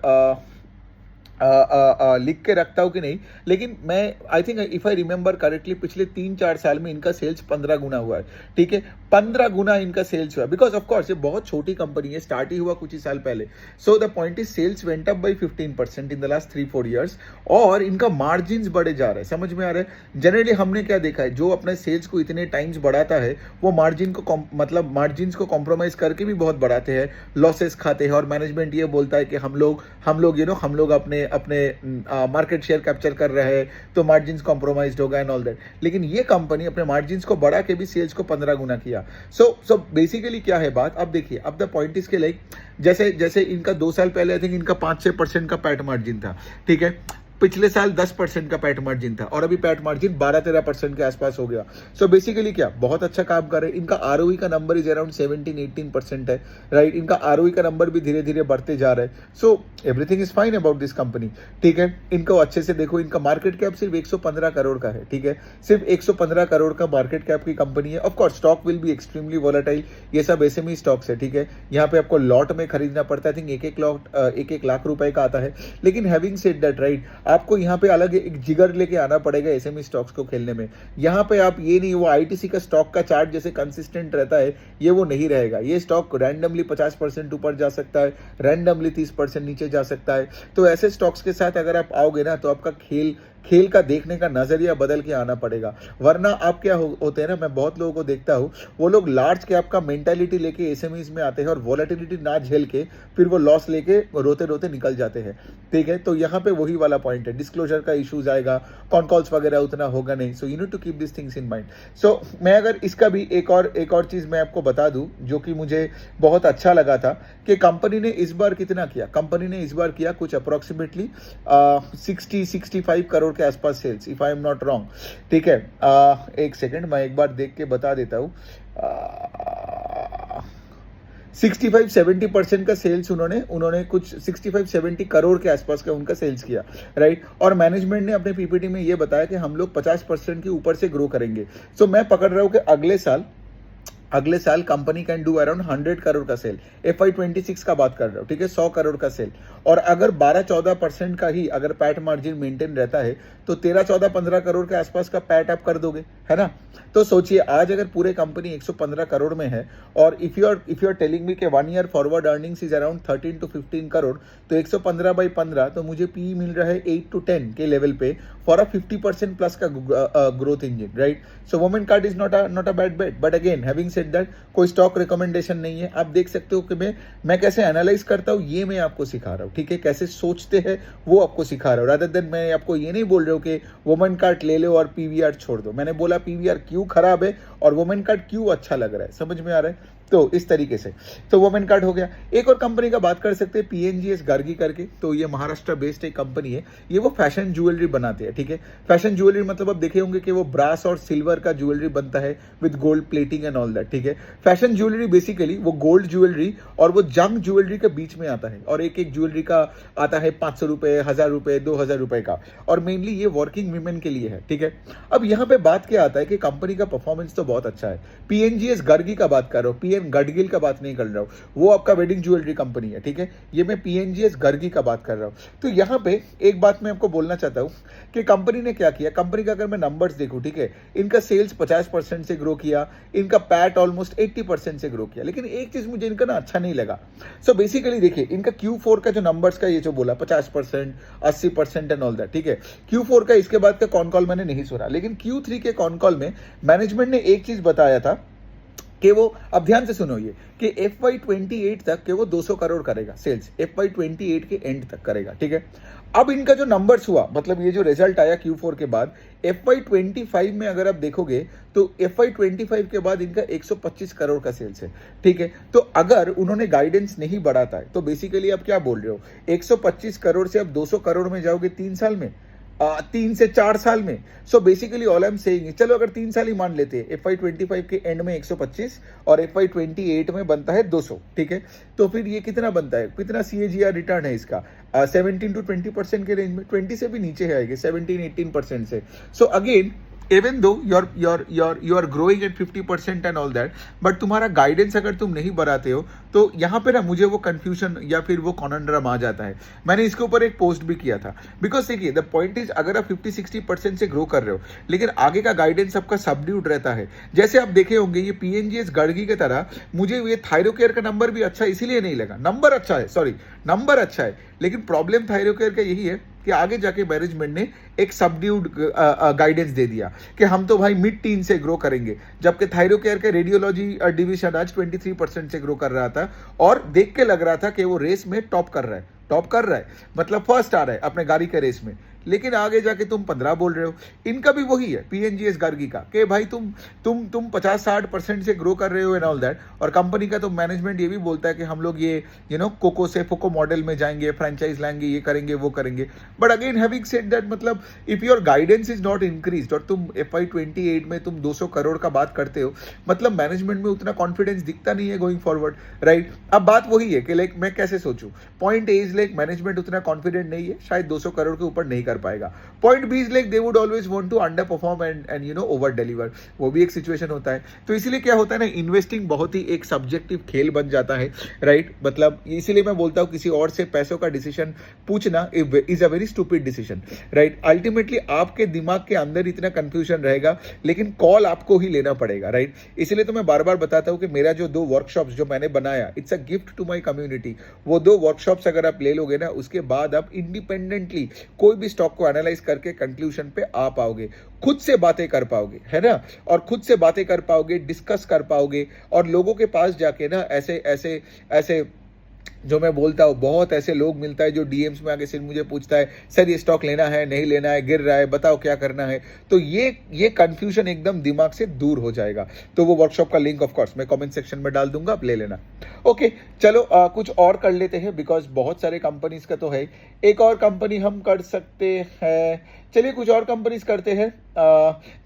लिख के रखता हूं कि नहीं, लेकिन मैं I think if I remember correctly पिछले 3-4 साल में इनका सेल्स 15 गुना हुआ है, ठीक है। 15 गुना इनका सेल्स हुआ, बिकॉज ऑफ कोर्स ये बहुत छोटी कंपनी है, स्टार्ट ही हुआ कुछ ही साल पहले। So the point is sales went up by 15% in the last 3-4 years, और इनका मार्जिन बढ़े जा रहा है, समझ में आ रहा है। जनरली हमने क्या देखा है, जो अपने सेल्स को इतने टाइम्स बढ़ाता है वो मार्जिन को मतलब मार्जिन को कॉम्प्रोमाइज करके भी बहुत बढ़ाते हैं, लॉसेस खाते हैं, और मैनेजमेंट ये बोलता है कि हम लोग हम लोग अपने मार्केट शेयर कैप्चर कर रहे हैं, तो मार्जिन कॉम्प्रोमाइज्ड होगा एंड ऑल दैट। लेकिन ये कंपनी अपने मार्जिन को बढ़ा के भी सेल्स को 15 गुना किया। सो बेसिकली क्या है बात, अब देखिए, अब द पॉइंट इज के लाइक जैसे इनका 2 साल पहले आई थिंक इनका 5-6% का पैट मार्जिन था, ठीक है। पिछले साल 10% का पैट मार्जिन था, और अभी पैट मार्जिन 12-13% के आसपास हो गया। सो बेसिकली क्या, बहुत अच्छा काम कर रहे हैं। इनका ROE का नंबर इज अराउंड 17-18% है, राइट। इनका ROE का नंबर भी धीरे धीरे बढ़ते जा रहा है। So everything is fine about this company, ठीक है। इनको अच्छे से देखो, इनका मार्केट कैप सिर्फ 115 करोड़ का है, ठीक है। सिर्फ 115 करोड़ का मार्केट कैप की कंपनी है। Of course stock will be extremely volatile, ये सब SME स्टॉक्स है, ठीक है। यहाँ पे आपको लॉट में खरीदना पड़ता है, आई थिंक 1-1 लाख रुपए का आता है। लेकिन हैविंग सेड दैट, राइट, आपको यहाँ पे अलग एक जिगर लेके आना पड़ेगा SME स्टॉक्स को खेलने में। यहाँ पे आप ये नहीं, वो ITC का स्टॉक का चार्ट जैसे कंसिस्टेंट रहता है, ये वो नहीं रहेगा। ये स्टॉक रैंडमली 50% ऊपर जा सकता है, रैंडमली 30% नीचे जा सकता है। तो ऐसे स्टॉक्स के साथ अगर आप आओगे ना, तो आपका खेल का देखने का नजरिया बदल के आना पड़ेगा। वरना आप क्या होते हैं ना, मैं बहुत लोगों को देखता हूँ, वो लोग लार्ज कैप का मेंटालिटी लेके SMEs में आते हैं, और वॉलेटिलिटी ना झेल के फिर वो लॉस लेके रोते रोते निकल जाते हैं, ठीक है। तो यहाँ पे वही वाला पॉइंट है, डिस्क्लोजर का इश्यूज आएगा, कॉन कॉल्स वगैरह उतना होगा नहीं। So you need to keep this things in mind. So मैं अगर इसका भी एक और चीज मैं आपको बता दूं जो कि मुझे बहुत अच्छा लगा था, कि कंपनी ने इस बार कितना किया। कंपनी ने इस बार किया कुछ अप्रोक्सीमेटली 60-65 करोड़ के आसपास sales, if I am not wrong, ठीक है। एक सेकंड, मैं एक बार देख के बता देता हूँ। 65-70% का सेल्स उन्होंने कुछ 65-70 करोड़ के आसपास का उनका सेल्स किया, राइट। और मैनेजमेंट ने अपने PPT में ये बताया कि हम लोग 50% के ऊपर से ग्रो करेंगे। सो मैं पकड़ रहा हूँ कि अगले साल अगले साल company can do around 100 crore का सेल, FY26 का बात कर रहा हूँ, ठीक है, 100 करोड़ का सेल। और अगर 12-14% का ही अगर पैट मार्जिन मेंटेन रहता है तो 13-14-15 करोड़ के आसपास का पैट आप कर दोगे, है ना। तो सोचिए आज अगर पूरे कंपनी 115 करोड़ में है और if you are telling me के 1 year forward earnings is around 13 to 15 crore, तो 115/15 तो मुझे पी मिल रहा है 8 to 10 के लेवल पे फॉर अ 50% प्लस का growth engine, right. So women card is not a bad bet, but again having said that कोई स्टॉक रिकमेंडेशन नहीं है। आप देख सकते हो कि मैं कैसे एनालाइज करता हूँ, ये मैं आपको सिखा रहा हूँ, ठीक है, कैसे सोचते हैं वो आपको सिखा रहा हूँ, रादर देन मैं आपको ये नहीं बोल रहा हूँ कि वुमेन कार्ड ले लो और पीवीआर छोड़ दो। मैंने बोला पीवीआर क्यों खराब है और वुमेन कार्ड क्यों अच्छा लग रहा है, समझ में आ रहा है। तो इस तरीके से तो वुमेन कार्ड हो गया। एक और कंपनी का बात कर सकते हैं, PNGS गार्गी करके, तो ये महाराष्ट्र बेस्ड एक कंपनी है। ये वो फैशन ज्वेलरी बनाते हैं, ठीक है। फैशन ज्वेलरी मतलब आप देखे होंगे कि वो ब्रास और सिल्वर का ज्वेलरी बनता है with gold plating and all that, ठीक है। फैशन ज्वेलरी बेसिकली वो गोल्ड ज्वेलरी और वो जंग ज्वेलरी के बीच में आता है, और एक एक ज्वेलरी का आता है 500 रुपए, 1000 रुपए, 2000 रुपए का, और मेनली ये वर्किंग वीमेन के लिए है, ठीक है। अब यहाँ पे बात क्या आता है कि कंपनी का परफॉर्मेंस तो बहुत अच्छा है। PNGS गार्गी का बात कर रहा हूँ, PM गडगिल का बात नहीं कर रहा हूँ, वो आपका वेडिंग ज्वेलरी कंपनी है, ठीक है। ये मैं PNGS गार्गी का बात कर रहा हूँ। तो यहाँ पे एक बात मैं आपको बोलना चाहता हूँ कि कंपनी ने क्या किया। कंपनी का अगर मैं नंबर्स देखूं, ठीक है, इनका सेल्स 50% से ग्रो किया, इनका पैट ऑलमोस्ट 80% से ग्रो किया, लेकिन एक चीज मुझे इनका ना अच्छा नहीं लगा। सो बेसिकली देखिए इनका Q4 का जो नंबर्स का ये जो बोला 50%, 80% एंड ऑल दैट, ठीक है, Q4 का इसके बाद का कॉन कॉल मैंने नहीं सुना, लेकिन Q3 के कॉन कॉल में मैनेजमेंट ने एक चीज बताया था कि वो, अब ध्यान से सुनो, ये कि FY28 तक के वो 200 करोड़ करेगा सेल्स, FY28 के एंड तक करेगा, ठीक है। अब इनका जो नंबर्स हुआ, मतलब ये जो रिजल्ट आया Q4 के बाद, FY25 में अगर आप देखोगे तो FY25 के बाद इनका 125 करोड़ का सेल्स है, ठीक है। तो अगर उन्होंने गाइडेंस नहीं बढ़ाता है तो बेसिकली आप क्या बोल रहे हो, 125 करोड़ से अब 200 करोड़ में जाओगे 3 साल में, 3 से 4 साल में। So basically all I am saying, चलो अगर 3 साल ही मान लेते हैं, FY25 के एंड में 125 और FY28 में बनता है 200, ठीक है। तो फिर ये कितना बनता है, कितना CAGR रिटर्न है इसका, 17 to 20% के रेंज में, 20 से भी नीचे आएगी, 17-18% से। So again even though you are growing at 50% and all that, but तुम्हारा गाइडेंस अगर तुम नहीं बढ़ाते हो तो यहाँ पे ना मुझे वो कंफ्यूजन या फिर वो कॉन्ड्रम आ जाता है। मैंने इसके ऊपर एक पोस्ट भी किया था, बिकॉज देखिए द पॉइंट इज, अगर आप 50-60% से ग्रो कर रहे हो लेकिन आगे का गाइडेंस आपका सबड्यूड रहता है, जैसे आप देखे होंगे ये PNGS गार्गी की तरह, मुझे ये थायरोकेयर का नंबर भी अच्छा इसीलिए नहीं लगा, नंबर अच्छा है, सॉरी नंबर अच्छा है, लेकिन प्रॉब्लम थायरोकेयर का यही है कि आगे जाके मैनेजमेंट ने एक सबड्यूड गाइडेंस दे दिया कि हम तो भाई मिड टीन से ग्रो करेंगे, जबकि थायरोकेयर के रेडियोलॉजी डिवीजन आज 23% से ग्रो कर रहा था और देख के लग रहा था कि वो रेस में टॉप कर रहा है, मतलब फर्स्ट आ रहा है अपने गाड़ी के रेस में, लेकिन आगे जाके तुम 15 बोल रहे हो। इनका भी वही है PNGS गार्गी का कि भाई तुम 50-60% से ग्रो कर रहे हो एंड ऑल दैट, और कंपनी का तो मैनेजमेंट ये भी बोलता है कि हम लोग ये कोको से फोको मॉडल में जाएंगे, फ्रेंचाइज लाएंगे, ये करेंगे वो करेंगे। But again having said that, मतलब if your guidance is not increase और तुम FY28 में तुम 200 करोड़ का बात करते हो, मतलब मैनेजमेंट में उतना कॉन्फिडेंस दिखता नहीं है गोइंग फॉरवर्ड, राइट। अब बात वही है कि लाइक मैं कैसे सोचूं, point A is like management उतना कॉन्फिडेंट नहीं है, शायद 200 करोड़ के ऊपर नहीं कर पाएगा। Point B is like they would always want to underperform and overdeliver, वो भी एक सिचुएशन होता है। तो इसीलिए क्या होता है ना, इन्वेस्टिंग बहुत ही एक सब्जेक्टिव खेल बन जाता है, राइट। मतलब इसीलिए मैं बोलता हूं किसी और से पैसों का डिसीजन पूछना is a very stupid decision, right. Ultimately आपके दिमाग के अंदर इतना कंफ्यूजन रहेगा, लेकिन कॉल आपको ही लेना पड़ेगा, राइट। इसलिए तो मैं बार बार बताता हूं कि मेरा जो 2 वर्कशॉप्स जो मैंने बनाया, it's a gift to my community. वो 2 वर्कशॉप्स अगर आप ले लोगे ना, उसके बाद आप इंडिपेंडेंटली कोई भी स्टॉक को एनालाइज करके कंक्लूजन पे आ पाओगे, खुद से बातें कर पाओगे, है ना, और खुद से बातें कर पाओगे, डिस्कस कर पाओगे, और लोगों के पास जाके ना ऐसे जो मैं बोलता हूँ, बहुत ऐसे लोग मिलता है जो DMs में आके सिर्फ मुझे पूछता है, सर ये स्टॉक लेना है नहीं लेना है, गिर रहा है, बताओ क्या करना है। तो ये कंफ्यूजन एकदम दिमाग से दूर हो जाएगा। तो वो वर्कशॉप का लिंक ऑफ कोर्स मैं कमेंट सेक्शन में डाल दूंगा, आप ले लेना। ओके चलो कुछ और कर लेते हैं, बिकॉज बहुत सारे कंपनीज का तो है। एक और कंपनी हम कर सकते हैं, चलिए कुछ और कंपनीज करते हैं।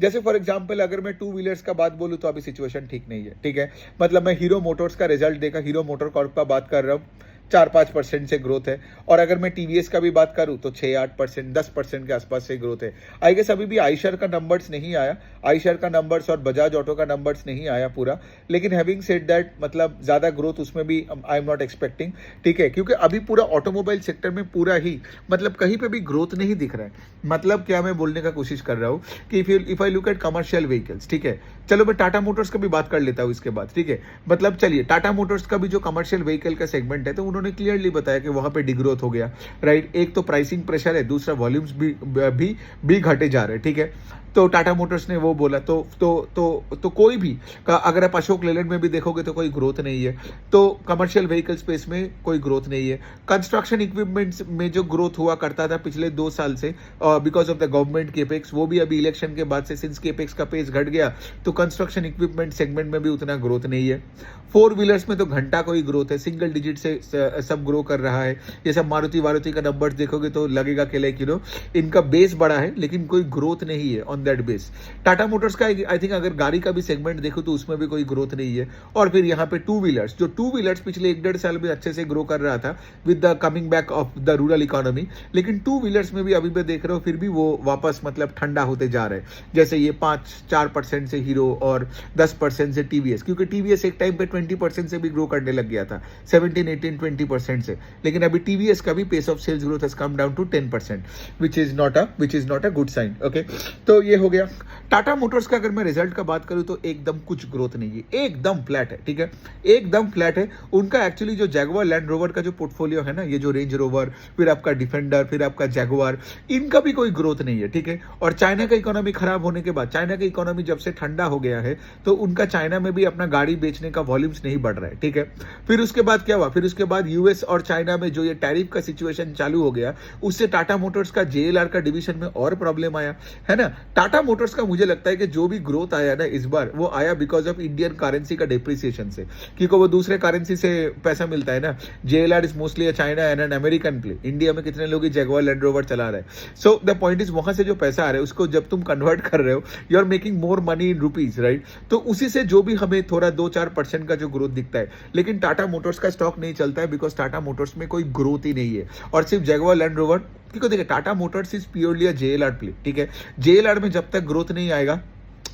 जैसे फॉर एग्जांपल अगर मैं 2 व्हीलर्स का बात बोलूं तो अभी सिचुएशन ठीक नहीं है, ठीक है। मतलब मैं हीरो मोटर्स का रिजल्ट देखा, हीरो मोटर कॉर्प का बात कर रहा हूं, 4-5% से ग्रोथ है। और अगर मैं टीवीएस का भी बात करूं तो 6-8%, 10% के आसपास से ग्रोथ है। आई गेस अभी भी आइशर का नंबर्स नहीं आया, आइशर का नंबर्स और बजाज ऑटो का नंबर्स नहीं आया पूरा, लेकिन हैविंग सेड दैट मतलब ज़्यादा ग्रोथ उसमें भी आई एम नॉट एक्सपेक्टिंग, ठीक है, क्योंकि अभी पूरा ऑटोमोबाइल सेक्टर में पूरा ही मतलब कहीं पे भी ग्रोथ नहीं दिख रहा है। मतलब क्या मैं बोलने का कोशिश कर रहा हूँ कि if I look eight commercial vehicles, ठीक है, चलो मैं टाटा मोटर्स का भी बात कर लेता हूँ इसके बाद, ठीक है, मतलब चलिए टाटा मोटर्स का भी जो कमर्शियल व्हीकल का सेगमेंट है तो उन्होंने क्लियरली बताया कि वहां पे डिग्रोथ हो गया, राइट। एक तो प्राइसिंग प्रेशर है, दूसरा वॉल्यूम्स भी घटे जा रहे हैं, ठीक है। तो टाटा मोटर्स ने वो बोला तो कोई भी अगर आप अशोक लेलैंड में भी देखोगे तो कोई ग्रोथ नहीं है, तो कमर्शियल व्हीकल स्पेस में कोई ग्रोथ नहीं है। कंस्ट्रक्शन इक्विपमेंट्स में जो ग्रोथ हुआ करता था पिछले 2 साल से because of the government capex, वो भी अभी इलेक्शन के बाद से सिंस केपेक्स का पेस घट गया तो कंस्ट्रक्शन इक्विपमेंट सेगमेंट में भी उतना ग्रोथ नहीं है। 4 व्हीलर्स में तो घंटा कोई ग्रोथ है, सिंगल डिजिट से सब ग्रो कर रहा है। ये सब मारुति का नंबर्स देखोगे तो लगेगा कि लाइक इनका बेस बड़ा है लेकिन कोई ग्रोथ नहीं है on that base. Tata Motors का आई थिंक अगर गाड़ी का भी सेगमेंट देखो तो उसमें भी कोई ग्रोथ नहीं है। और फिर यहाँ पे 2 व्हीलर्स, जो 2 व्हीलर्स पिछले 1-1.5 साल में अच्छे से ग्रो कर रहा था with the coming back of the rural economy, लेकिन 2 व्हीलर्स में भी अभी मैं देख रहा हूँ फिर भी वो वापस मतलब ठंडा होते जा रहे हैं। जैसे ये 5-4% से हीरो और 10% से टीवीएस, क्योंकि टीवीएस एक टाइम पे 20% से भी ग्रो करने लग गया था, 17-18-20% से, लेकिन अभी टीवीएस का भी pace of sales growth has come down to 10%, which is not a good sign. Okay, तो ये हो गया। टाटा मोटर्स का अगर मैं रिजल्ट का बात करूं तो एकदम कुछ ग्रोथ नहीं है, एकदम फ्लैट है, ठीक है, एकदम फ्लैट है। उनका एक्चुअली जो जैगुआर लैंड रोवर का जो पोर्टफोलियो है ना, ये जो रेंज रोवर, फिर आपका डिफेंडर, फिर आपका जैगुआर, इनका भी कोई ग्रोथ नहीं है, ठीक है। और चाइना का इकोनॉमी खराब होने के बाद, चाइना का इकोनॉमी जब से ठंडा हो गया है तो उनका चाइना में भी अपना गाड़ी बेचने का वॉल्यूम्स नहीं बढ़ रहा है, ठीक है। फिर उसके बाद क्या हुआ, फिर उसके बाद यूएस और चाइना में जो ये टैरिफ का सिचुएशन चालू हो गया, उससे टाटा मोटर्स का जेएलआर का डिवीजन में और प्रॉब्लम आया, है ना। टाटा मोटर्स का मुझे लगता है कि जो भी ग्रोथ आया ना इस बार, वो आया बिकॉज ऑफ इंडियन करेंसी का डिप्रिसिएशन से, क्योंकि वो दूसरे करेंसी से पैसा मिलता है ना। JLR is mostly China and an American play. India में कितने लोग जैगुआर लैंड रोवर चला रहे हैं। सो द पॉइंट इज वहां से जो पैसा आ रहा है उसको जब तुम कन्वर्ट कर रहे हो, you are making more money in rupees, right. तो उसी से जो भी हमें थोड़ा 2-4% का जो ग्रोथ दिखता है, लेकिन टाटा मोटर्स का स्टॉक नहीं चलता है बिकॉज टाटा मोटर्स में कोई ग्रोथ ही नहीं है। और सिर्फ जैगुआर लैंड रोवर, क्योंकि देखिए Tata Motors is purely a JLR play, ठीक है। जेएलआर में जब तक ग्रोथ नहीं आएगा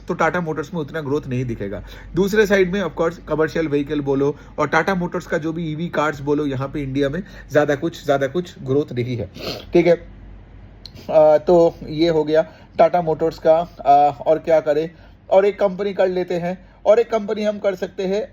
तो टाटा मोटर्स में उतना ग्रोथ नहीं दिखेगा। दूसरे साइड में ऑफ कोर्स कमर्शियल व्हीकल बोलो और टाटा मोटर्स का जो भी ईवी कार्स बोलो, यहाँ पे इंडिया में ज्यादा कुछ ग्रोथ नहीं है, ठीक है। तो ये हो गया टाटा मोटर्स का। और क्या करें, और एक कंपनी कर लेते हैं, और एक कंपनी हम कर सकते हैं,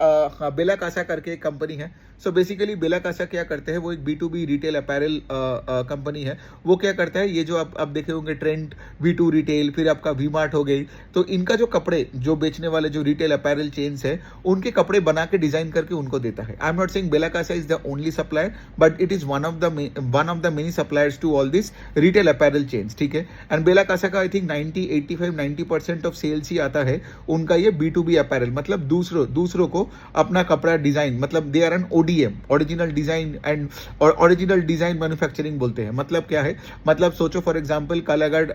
बेला कासा करके एक कंपनी है। सो बेसिकली बेला कासा क्या करते हैं, वो एक B2B रिटेल अपैरल कंपनी है। वो क्या करता है, ये जो आप देखे होंगे ट्रेंड V2 रिटेल, फिर आपका वी मार्ट हो गई, तो इनका जो कपड़े जो बेचने वाले जो रिटेल अपैरल चेन्स है, उनके कपड़े बना के डिजाइन करके उनको देता है। I am not saying Bella Casa is the only supplier, but it is one of the many suppliers to all this retail apparel chains, ठीक है। एंड बेला कासा का आई थिंक 85-90% ऑफ सेल्स ही आता है उनका ये B2B अपैरल, मतलब दूसरों को अपना कपड़ा डिजाइन, मतलब they are an ODM, original design and और ओरिजिनल डिजाइन मैन्युफैक्चरिंग बोलते हैं। मतलब क्या है, मतलब सोचो फॉर एग्जांपल कल अगर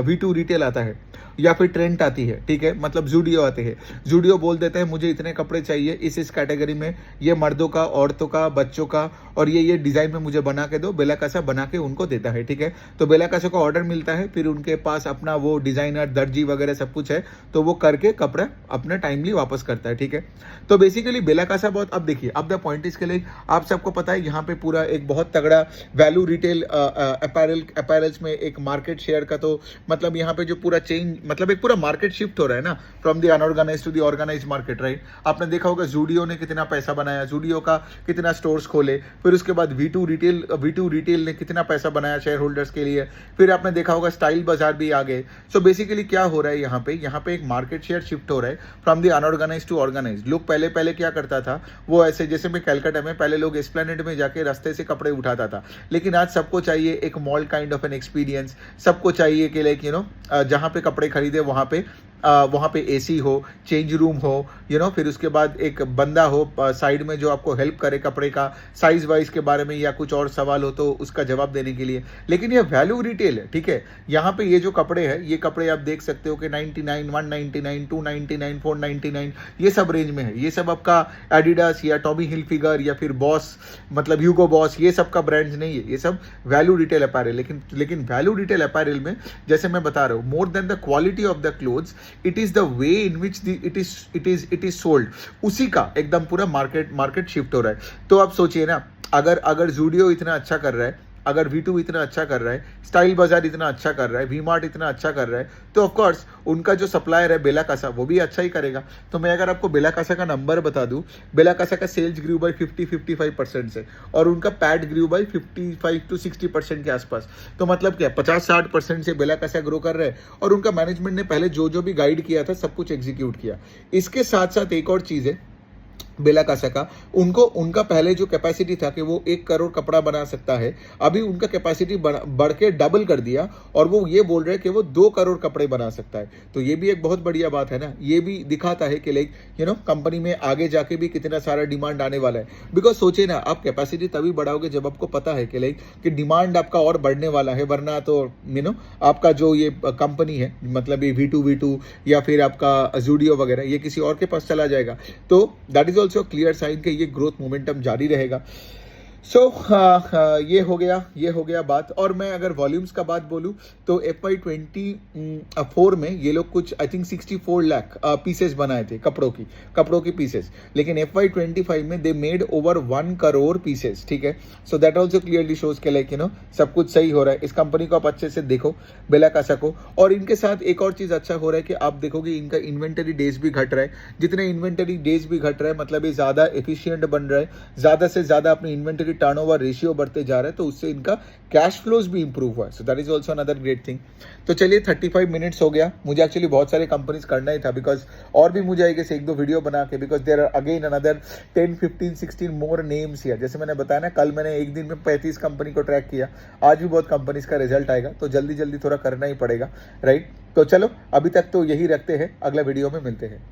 V2 रिटेल आता है या फिर ट्रेंड आती है, ठीक है, मतलब जूडियो आते हैं, जूडियो बोल देते हैं मुझे इतने कपड़े चाहिए इस कैटेगरी में, ये मर्दों का, औरतों का, बच्चों का, और ये डिजाइन में मुझे बना के दो। बेला कासा बना के उनको देता है, ठीक है। तो बेला कासा को ऑर्डर मिलता है, फिर उनके पास अपना वो डिजाइनर, दर्जी वगैरह सब कुछ है, तो वो करके कपड़ा अपने टाइमली वापस करता है, ठीक है। तो बेसिकली बेला कासा बहुत, अब देखिए, अब द पॉइंट इसके लिए आप सबको पता है यहाँ पे पूरा एक बहुत तगड़ा वैल्यू रिटेल अपैरल्स में एक मार्केट शेयर का, तो मतलब यहाँ पे जो पूरा चेंज, मतलब एक पूरा मार्केट शिफ्ट हो रहा है ना, from the unorganised to the organised market, right. आपने देखा होगा जूडियो ने कितना पैसा बनाया, जूडियो का कितना स्टोर्स खोले, फिर उसके बाद V2 रिटेल ने कितना पैसा बनाया शेयर होल्डर्स के लिए, फिर आपने देखा होगा स्टाइल बाजार भी आ गए। सो बेसिकली क्या हो रहा है यहाँ पे एक मार्केट शेयर शिफ्ट हो रहा है from the unorganised to organised. लोग पहले क्या करता था, वो ऐसे जैसे मैं कैलकाटा में पहले लोग एस्प्लेनेड में जाके रास्ते से कपड़े उठाता था, लेकिन आज सबको चाहिए एक mall kind of an experience, सबको चाहिए कि लाइक जहाँ पे कपड़े खरीदे वहाँ पे वहाँ पे एसी हो, चेंज रूम हो, फिर उसके बाद एक बंदा हो साइड में जो आपको हेल्प करे कपड़े का साइज वाइज के बारे में, या कुछ और सवाल हो तो उसका जवाब देने के लिए। लेकिन ये वैल्यू रिटेल है, ठीक है। यहाँ पे ये जो कपड़े हैं, ये कपड़े आप देख सकते हो कि 99, 199, 299, 499 ये सब रेंज में है। ये सब आपका एडिडास या टॉमी हिलफिगर या फिर बॉस, मतलब ह्यूगो बॉस, ये सब का ब्रांड्स नहीं है, ये सब वैल्यू रिटेल अपैरल। लेकिन वैल्यू रिटेल अपैरल में जैसे मैं बता रहा हूँ, more than the quality of the clothes, it is the way in which it is sold, उसी का एकदम पूरा मार्केट शिफ्ट हो रहा है। तो आप सोचिए ना, अगर जूडियो इतना अच्छा कर रहा है, अगर V2 इतना अच्छा कर रहा है, स्टाइल बाजार इतना अच्छा कर रहा है, V-Mart इतना अच्छा कर रहा है, तो ऑफ कोर्स उनका जो सप्लायर है बेला कासा, वो भी अच्छा ही करेगा। तो मैं अगर आपको बेला कासा का नंबर बता दूं, बेला कासा का सेल्स ग्रू बाय 50-55% से, और उनका पैट ग्रू बाय 55-60% के आसपास। तो मतलब क्या, 50-60% से बेला कासा ग्रो कर रहा है, और उनका मैनेजमेंट ने पहले जो भी गाइड किया था सब कुछ एग्जीक्यूट किया। इसके साथ साथ एक और चीज़ है बेला कासा का, उनका पहले जो कैपेसिटी था कि वो 1 करोड़ कपड़ा बना सकता है, अभी उनका कैपेसिटी बढ़ के डबल कर दिया, और वो ये बोल रहे हैं कि वो 2 करोड़ कपड़े बना सकता है। तो ये भी एक बहुत बढ़िया बात है ना। ये भी दिखाता है कि लाइक कंपनी में आगे जाके भी कितना सारा डिमांड आने वाला है। बिकॉज सोचे ना, आप कैपेसिटी तभी बढ़ाओगे जब आपको पता है कि डिमांड आपका और बढ़ने वाला है, वरना तो आपका जो ये कंपनी है, मतलब ये V2 या फिर आपका जूडियो वगैरह, ये किसी और के पास चला जाएगा। तो that is also clear sign कि ये ग्रोथ मोमेंटम जारी रहेगा। सो ये हो गया बात। और मैं अगर वॉल्यूम्स का बात बोलूँ तो FY24 में ये लोग कुछ आई थिंक 64 लाख पीसेस बनाए थे कपड़ों की पीसेस। लेकिन FY25 में they made over 1 crore pieces, ठीक है। So that also clearly shows के लाइक सब कुछ सही हो रहा है। इस कंपनी को आप अच्छे से देखो, बेला कासा को। और इनके साथ एक और चीज़ अच्छा हो रहा है कि आप देखोगे इनका इन्वेंटरी डेज भी घट रहा है। जितने इन्वेंटरी डेज भी घट रहा है, मतलब ये ज़्यादा एफिशिएंट बन रहा है, ज़्यादा से ज़्यादा अपनी इन्वेंटरी टर्नओवर रेशियो बढ़ते जा रहा है, तो उससे इनका कैश फ्लोज भी इंप्रूव हुआ है। So that is also another great thing. तो चलिए 35 मिनट्स हो गया। मुझे एक्चुअली बहुत सारे कंपनीज करना ही था, बिकॉज और भी मुझे आएगा 1-2 वीडियो बना के, because there are again another 10, 15, 16 more names here. जैसे मैंने बताया ना, कल मैंने एक दिन में 35 कंपनी को ट्रैक किया, आज भी बहुत कंपनीज का रिजल्ट आएगा, तो जल्दी थोड़ा करना ही पड़ेगा, राइट। तो चलो अभी तक तो यही रखते हैं, अगला वीडियो में मिलते हैं।